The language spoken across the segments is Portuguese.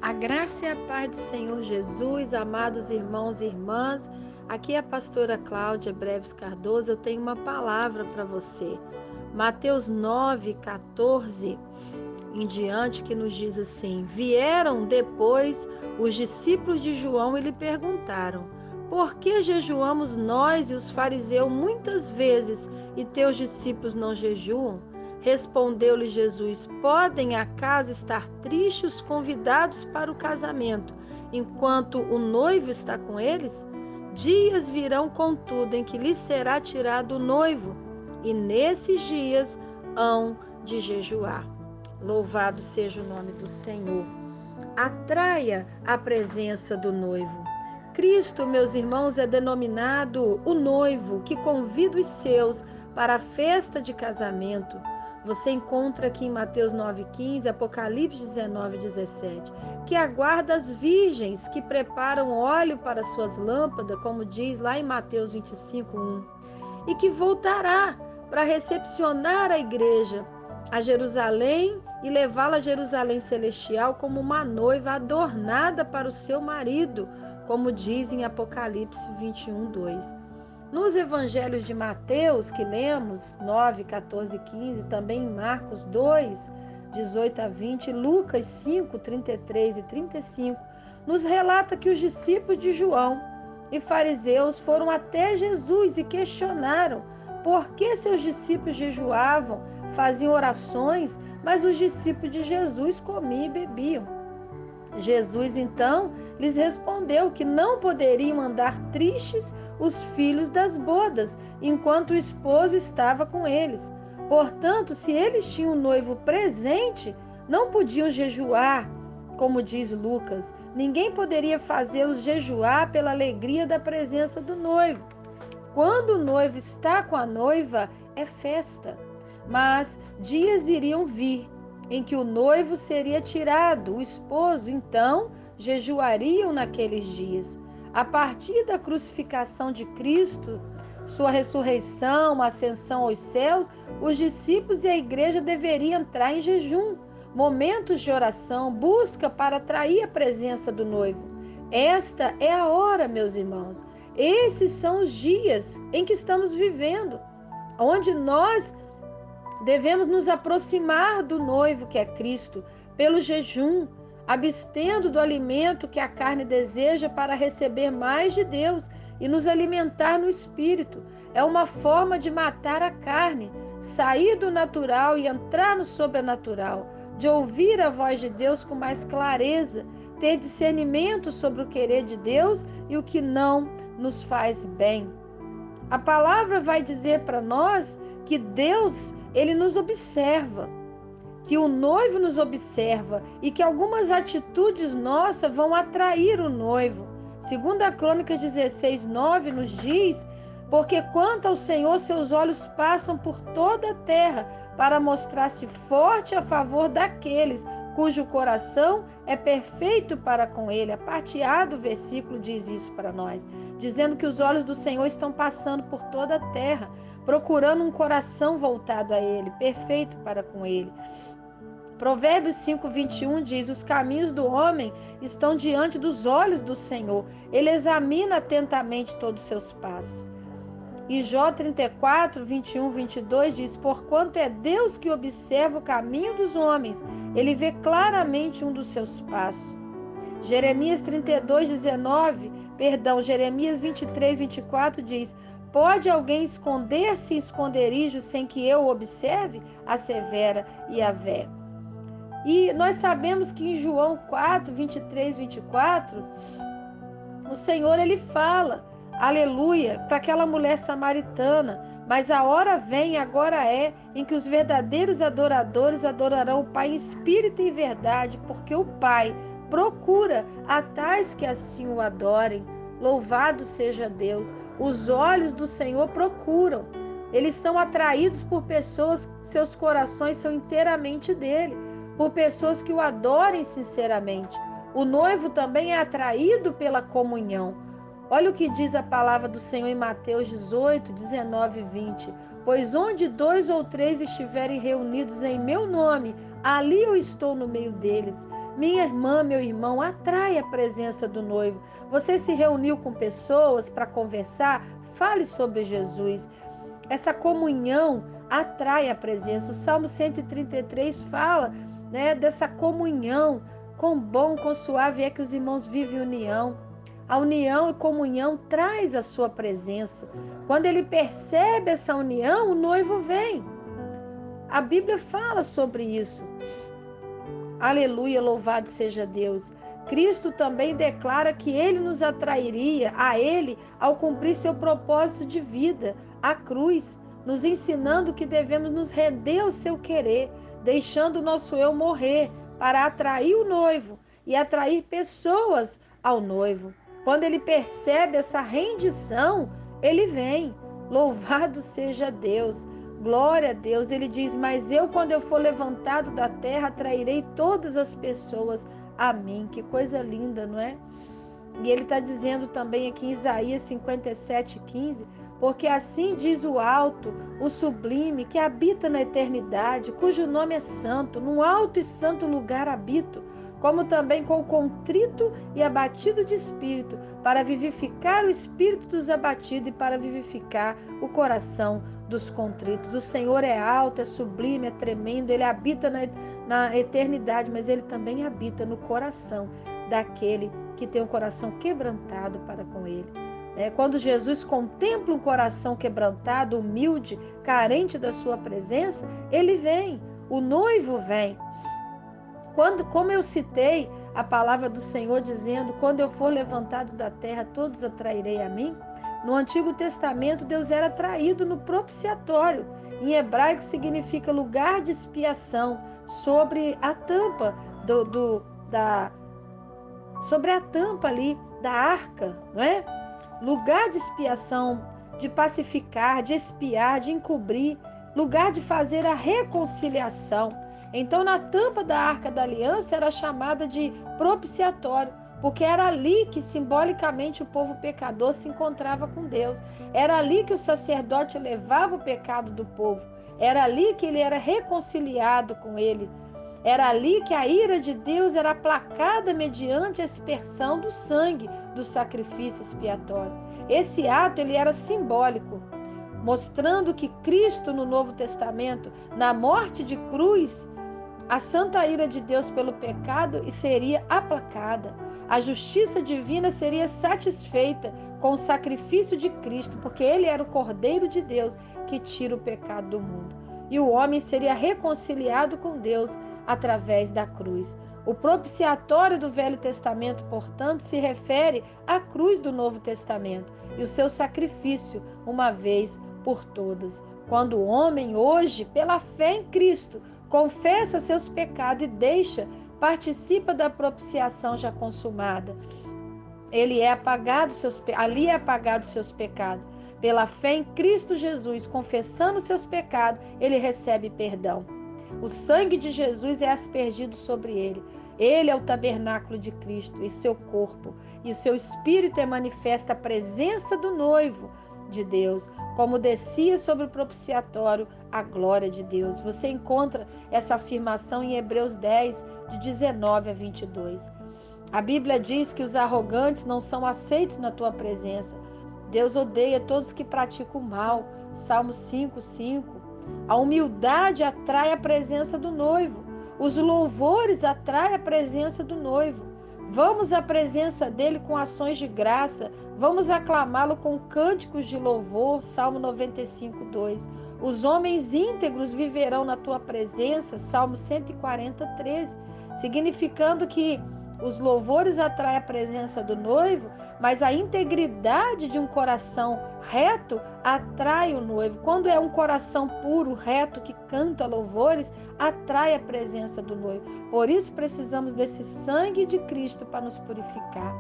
A graça e a paz do Senhor Jesus, amados irmãos e irmãs, aqui é a pastora Cláudia Breves Cardoso. Eu tenho uma palavra para você. Mateus 9:14 em diante, que nos diz assim: Vieram depois os discípulos de João e lhe perguntaram: Por que jejuamos nós e os fariseus muitas vezes e teus discípulos não jejuam? Respondeu-lhe Jesus: Podem acaso estar tristes os convidados para o casamento, enquanto o noivo está com eles? Dias virão, contudo, em que lhes será tirado o noivo, e nesses dias hão de jejuar. Louvado seja o nome do Senhor. Atraia a presença do noivo. Cristo, meus irmãos, é denominado o noivo que convida os seus para a festa de casamento. Você encontra aqui em Mateus 9:15, Apocalipse 19:17, que aguarda as virgens que preparam óleo para suas lâmpadas, como diz lá em Mateus 25:1, e que voltará para recepcionar a igreja a Jerusalém e levá-la a Jerusalém celestial como uma noiva adornada para o seu marido, como diz em Apocalipse 21:2. Nos evangelhos de Mateus, que lemos, 9, 14 e 15, também em Marcos 2, 18 a 20, Lucas 5, 33 e 35, nos relata que os discípulos de João e fariseus foram até Jesus e questionaram por que seus discípulos jejuavam, faziam orações, mas os discípulos de Jesus comiam e bebiam. Jesus, então, lhes respondeu que não poderiam andar tristes os filhos das bodas, enquanto o esposo estava com eles. Portanto, se eles tinham um noivo presente, não podiam jejuar, como diz Lucas. Ninguém poderia fazê-los jejuar pela alegria da presença do noivo. Quando o noivo está com a noiva, é festa. Mas dias iriam vir em que o noivo seria tirado, o esposo, então, jejuariam naqueles dias. A partir da crucificação de Cristo, sua ressurreição, ascensão aos céus, os discípulos e a igreja deveriam entrar em jejum, momentos de oração, busca para atrair a presença do noivo. Esta é a hora, meus irmãos. Esses são os dias em que estamos vivendo, onde nós devemos nos aproximar do noivo, que é Cristo, pelo jejum, abstendo do alimento que a carne deseja para receber mais de Deus e nos alimentar no Espírito. É uma forma de matar a carne, sair do natural e entrar no sobrenatural, de ouvir a voz de Deus com mais clareza, ter discernimento sobre o querer de Deus e o que não nos faz bem. A palavra vai dizer para nós que Deus, ele nos observa, que o noivo nos observa e que algumas atitudes nossas vão atrair o noivo. Segundo a Crônicas 16:9 nos diz: porque quanto ao Senhor, seus olhos passam por toda a terra para mostrar-se forte a favor daqueles cujo coração é perfeito para com ele. A parte A do versículo diz isso para nós, dizendo que os olhos do Senhor estão passando por toda a terra, procurando um coração voltado a ele, perfeito para com ele. Provérbios 5:21 diz: os caminhos do homem estão diante dos olhos do Senhor, ele examina atentamente todos os seus passos. E Jó 34, 21, 22 diz: porquanto é Deus que observa o caminho dos homens, ele vê claramente um dos seus passos. Jeremias 23, 24 diz: pode alguém esconder-se em esconderijo sem que eu o observe? Assevera Yahvé. E nós sabemos que em João 4, 23, 24, o Senhor, ele fala, aleluia, para aquela mulher samaritana: mas a hora vem, agora é, em que os verdadeiros adoradores adorarão o Pai em espírito e em verdade, porque o Pai procura a tais que assim o adorem. Louvado seja Deus. Os olhos do Senhor procuram. Eles são atraídos por pessoas, seus corações são inteiramente dele, por pessoas que o adorem sinceramente. O noivo também é atraído pela comunhão. Olha o que diz a palavra do Senhor em Mateus 18, 19 e 20. Pois onde 2 ou 3 estiverem reunidos em meu nome, ali eu estou no meio deles. Minha irmã, meu irmão, atrai a presença do noivo. Você se reuniu com pessoas para conversar? Fale sobre Jesus. Essa comunhão atrai a presença. O Salmo 133 fala, né, dessa comunhão. Quão bom, quão suave é que os irmãos vivem união. A união e comunhão traz a sua presença. Quando ele percebe essa união, o noivo vem. A Bíblia fala sobre isso. Aleluia, louvado seja Deus. Cristo também declara que ele nos atrairia a ele ao cumprir seu propósito de vida, a cruz, nos ensinando que devemos nos render ao seu querer, deixando o nosso eu morrer para atrair o noivo e atrair pessoas ao noivo. Quando ele percebe essa rendição, ele vem. Louvado seja Deus. Glória a Deus. Ele diz: mas eu, quando eu for levantado da terra, atrairei todas as pessoas a mim. Que coisa linda, não é? E ele está dizendo também aqui em Isaías 57:15, porque assim diz o alto, o sublime, que habita na eternidade, cujo nome é santo, num alto e santo lugar habito, como também com o contrito e abatido de espírito, para vivificar o espírito dos abatidos e para vivificar o coração dos contritos. O Senhor é alto, é sublime, é tremendo, ele habita na eternidade, mas ele também habita no coração daquele que tem um coração quebrantado para com ele. Quando Jesus contempla um coração quebrantado, humilde, carente da sua presença, ele vem, o noivo vem. Como eu citei a palavra do Senhor dizendo: quando eu for levantado da terra, todos atrairei a mim. No Antigo Testamento, Deus era traído no propiciatório. Em hebraico significa lugar de expiação, sobre a tampa sobre a tampa ali da arca, não é? Lugar de expiação, de pacificar, de expiar, de encobrir, lugar de fazer a reconciliação. Então, na tampa da Arca da Aliança era chamada de propiciatório, porque era ali que simbolicamente o povo pecador se encontrava com Deus. Era ali que o sacerdote levava o pecado do povo. Era ali que ele era reconciliado com ele. Era ali que a ira de Deus era aplacada mediante a aspersão do sangue do sacrifício expiatório. Esse ato ele era simbólico, mostrando que Cristo no Novo Testamento, na morte de cruz, a santa ira de Deus pelo pecado seria aplacada. A justiça divina seria satisfeita com o sacrifício de Cristo, porque ele era o Cordeiro de Deus que tira o pecado do mundo. E o homem seria reconciliado com Deus através da cruz. O propiciatório do Velho Testamento, portanto, se refere à cruz do Novo Testamento e o seu sacrifício, uma vez por todas. Quando o homem hoje, pela fé em Cristo, confessa seus pecados e participa da propiciação já consumada, ali é apagado seus pecados. Pela fé em Cristo Jesus, confessando seus pecados, ele recebe perdão. O sangue de Jesus é aspergido sobre ele. Ele é o tabernáculo de Cristo e seu corpo. E o seu espírito manifesta a presença do noivo de Deus, como descia sobre o propiciatório a glória de Deus. Você encontra essa afirmação em Hebreus 10, de 19 a 22. A Bíblia diz que os arrogantes não são aceitos na tua presença. Deus odeia todos que praticam o mal. Salmo 5:5. A humildade atrai a presença do noivo. Os louvores atraem a presença do noivo. Vamos à presença dele com ações de graça. Vamos aclamá-lo com cânticos de louvor. Salmo 95:2. Os homens íntegros viverão na tua presença. Salmo 140:13. Significando que os louvores atraem a presença do noivo, mas a integridade de um coração reto atrai o noivo. Quando é um coração puro, reto, que canta louvores, atrai a presença do noivo. Por isso precisamos desse sangue de Cristo para nos purificar.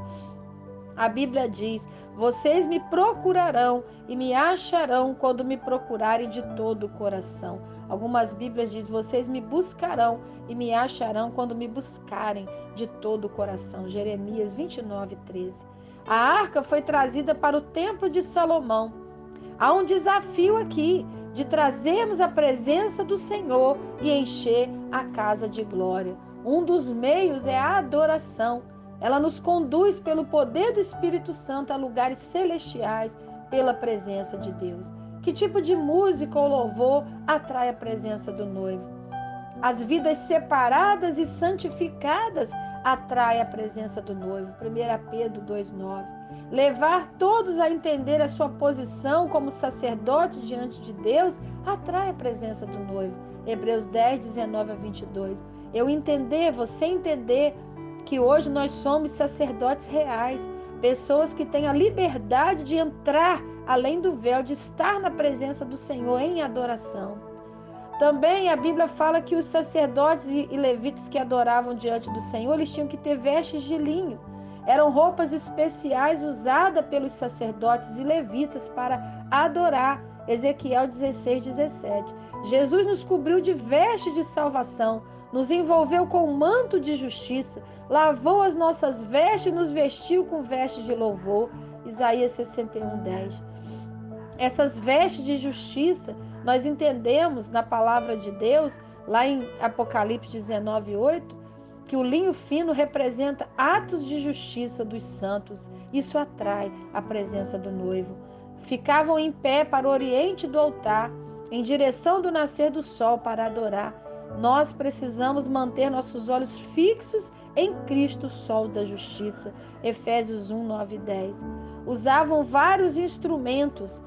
A Bíblia diz: vocês me procurarão e me acharão quando me procurarem de todo o coração. Algumas Bíblias dizem: vocês me buscarão e me acharão quando me buscarem de todo o coração. Jeremias 29:13. A arca foi trazida para o templo de Salomão. Há um desafio aqui de trazermos a presença do Senhor e encher a casa de glória. Um dos meios é a adoração. Ela nos conduz pelo poder do Espírito Santo a lugares celestiais pela presença de Deus. Que tipo de música ou louvor atrai a presença do noivo? As vidas separadas e santificadas atraem a presença do noivo. 1 Pedro 2,9. Levar todos a entender a sua posição como sacerdote diante de Deus atrai a presença do noivo. Hebreus 10:19-22. Você entender que hoje nós somos sacerdotes reais, pessoas que têm a liberdade de entrar além do véu, de estar na presença do Senhor em adoração. Também a Bíblia fala que os sacerdotes e levitas que adoravam diante do Senhor, eles tinham que ter vestes de linho. Eram roupas especiais usadas pelos sacerdotes e levitas para adorar. Ezequiel 16:17. Jesus nos cobriu de vestes de salvação, nos envolveu com um manto de justiça, lavou as nossas vestes e nos vestiu com vestes de louvor. Isaías 61:10. Essas vestes de justiça, nós entendemos na palavra de Deus, lá em Apocalipse 19:8, que o linho fino representa atos de justiça dos santos. Isso atrai a presença do noivo. Ficavam em pé para o oriente do altar, em direção do nascer do sol para adorar. Nós precisamos manter nossos olhos fixos em Cristo, sol da justiça. Efésios 1:9-10. Usavam vários instrumentos,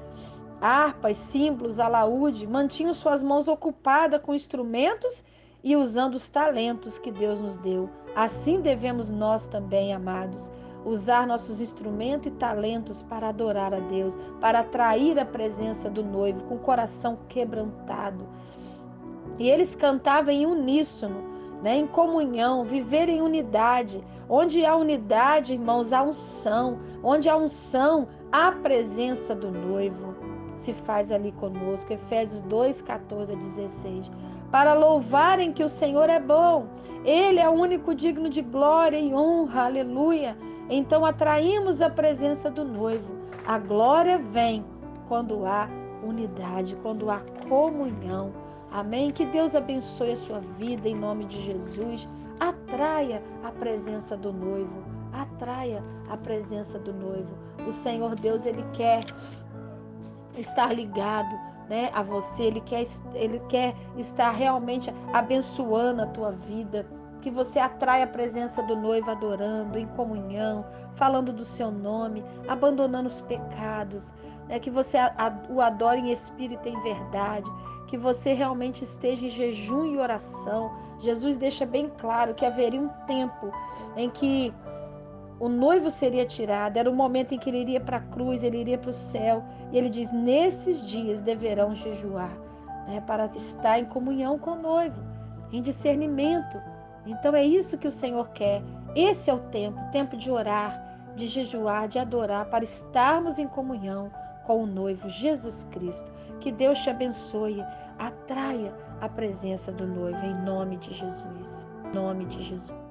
harpas, símbolos, alaúde, mantinham suas mãos ocupadas com instrumentos e usando os talentos que Deus nos deu. Assim devemos nós também, amados, usar nossos instrumentos e talentos para adorar a Deus, para atrair a presença do noivo com o coração quebrantado. E eles cantavam em uníssono, em comunhão, viver em unidade. Onde há unidade, irmãos, há unção. Onde há unção, há a presença do noivo. Se faz ali conosco. Efésios 2:14-16. Para louvarem que o Senhor é bom. Ele é o único digno de glória e honra. Aleluia. Então atraímos a presença do noivo. A glória vem quando há unidade, quando há comunhão. Amém? Que Deus abençoe a sua vida em nome de Jesus. Atraia a presença do noivo. Atraia a presença do noivo. O Senhor Deus, Ele quer estar ligado, a você. Ele quer estar realmente abençoando a tua vida. Que você atraia a presença do noivo adorando, em comunhão, falando do seu nome, abandonando os pecados. Que você o adore em espírito e em verdade. Que você realmente esteja em jejum e oração. Jesus deixa bem claro que haveria um tempo em que o noivo seria tirado. Era o momento em que ele iria para a cruz, ele iria para o céu. E ele diz, nesses dias deverão jejuar, para estar em comunhão com o noivo, em discernimento. Então é isso que o Senhor quer. Esse é o tempo de orar, de jejuar, de adorar, para estarmos em comunhão com o noivo Jesus Cristo. Que Deus te abençoe, atraia a presença do noivo em nome de Jesus. Em nome de Jesus.